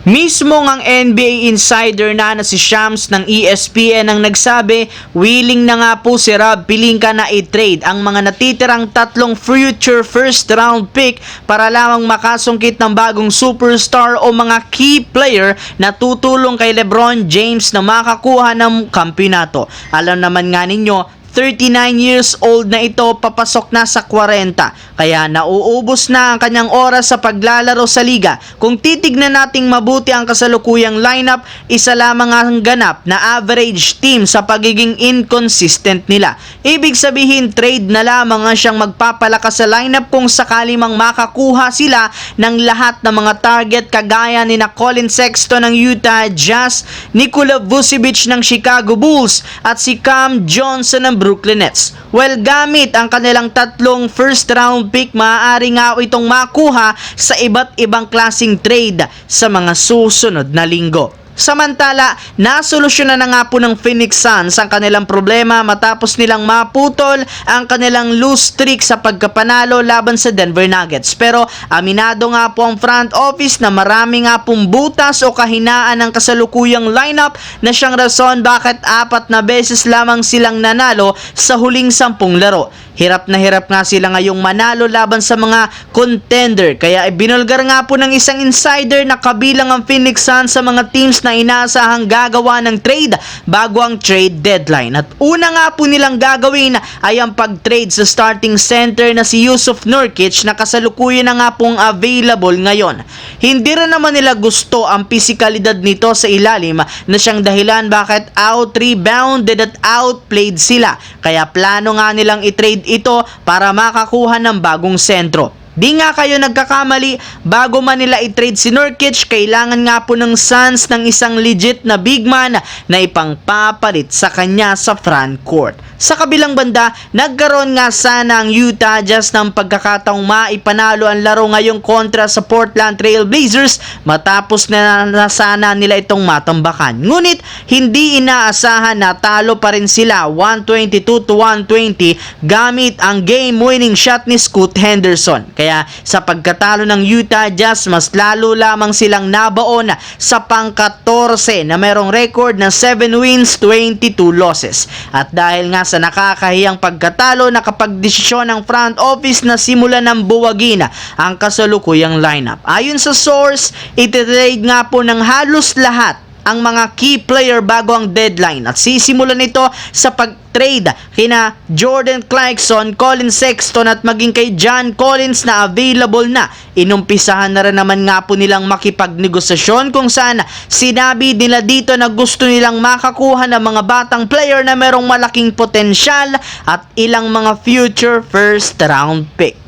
Mismo ang NBA insider na si Shams ng ESPN ang nagsabi, willing na nga po si Rob Pelinka na i-trade ang mga natitirang tatlong future first round pick para lamang makasungkit ng bagong superstar o mga key player na tutulong kay LeBron James na makakuha ng kampeonato. Alam naman nga ninyo, 39 years old na ito, papasok na sa 40. Kaya nauubos na ang kanyang oras sa paglalaro sa liga. Kung titignan nating mabuti ang kasalukuyang lineup, isa lamang ang ganap na average team sa pagiging inconsistent nila. Ibig sabihin, trade na lamang ang siyang magpapalakas sa lineup kung sakali mang makakuha sila ng lahat ng mga target kagaya ni Colin Sexton ng Utah Jazz, Nikola Vucevic ng Chicago Bulls at si Cam Johnson ng Brooklyn Nets. Well, gamit ang kanilang tatlong first round pick, maaari nga itong makuha sa iba't ibang klaseng trade sa mga susunod na linggo. Samantala, nasolusyonan na nga po ng Phoenix Suns ang kanilang problema matapos nilang maputol ang kanilang lose streak sa pagkapanalo laban sa Denver Nuggets. Pero aminado nga po ang front office na marami nga pong butas o kahinaan ng kasalukuyang lineup na siyang rason bakit 4 na beses lamang silang nanalo sa huling 10 laro. Hirap na hirap nga sila ngayong manalo laban sa mga contender. Kaya ibinulgar nga po ng isang insider na kabilang ang Phoenix Suns sa mga teams na inaasahang gagawa ng trade bago ang trade deadline. At una nga po nilang gagawin ay ang pag-trade sa starting center na si Jusuf Nurkic na kasalukuyan na nga pong available ngayon. Hindi rin naman nila gusto ang pisikalidad nito sa ilalim na siyang dahilan bakit out-rebounded at outplayed sila. Kaya plano nga nilang i-trade ito para makakuha ng bagong sentro. Di nga kayo nagkakamali, bago man nila i-trade si Nurkic, kailangan nga po ng Suns ng isang legit na big man na ipangpapalit sa kanya sa front court. Sa kabilang banda, nagkaroon nga sana ang Utah Jazz ng pagkakataong maipanalo ang laro ngayong kontra sa Portland Trail Blazers matapos na sana nila itong matambakan. Ngunit hindi inaasahan na talo pa rin sila 122-120 gamit ang game-winning shot ni Scoot Henderson. Kaya sa pagkatalo ng Utah Jazz, mas lalo lamang silang nabaon sa pang-14 na merong record na 7 wins, 22 losses. At dahil nga sa nakakahiyang pagkatalo, nakapagdesisyon ng front office na simulan ng buwagin ang kasalukuyang lineup. Ayon sa source, ititrade nga po ng halos lahat ang mga key player bago ang deadline at sisimulan ito sa pag-trade kina Jordan Clarkson, Colin Sexton at maging kay John Collins na available na. Inumpisahan na rin naman nga po nilang makipagnegosasyon kung saan sinabi nila dito na gusto nilang makakuha ng mga batang player na merong malaking potensyal at ilang mga future first round pick.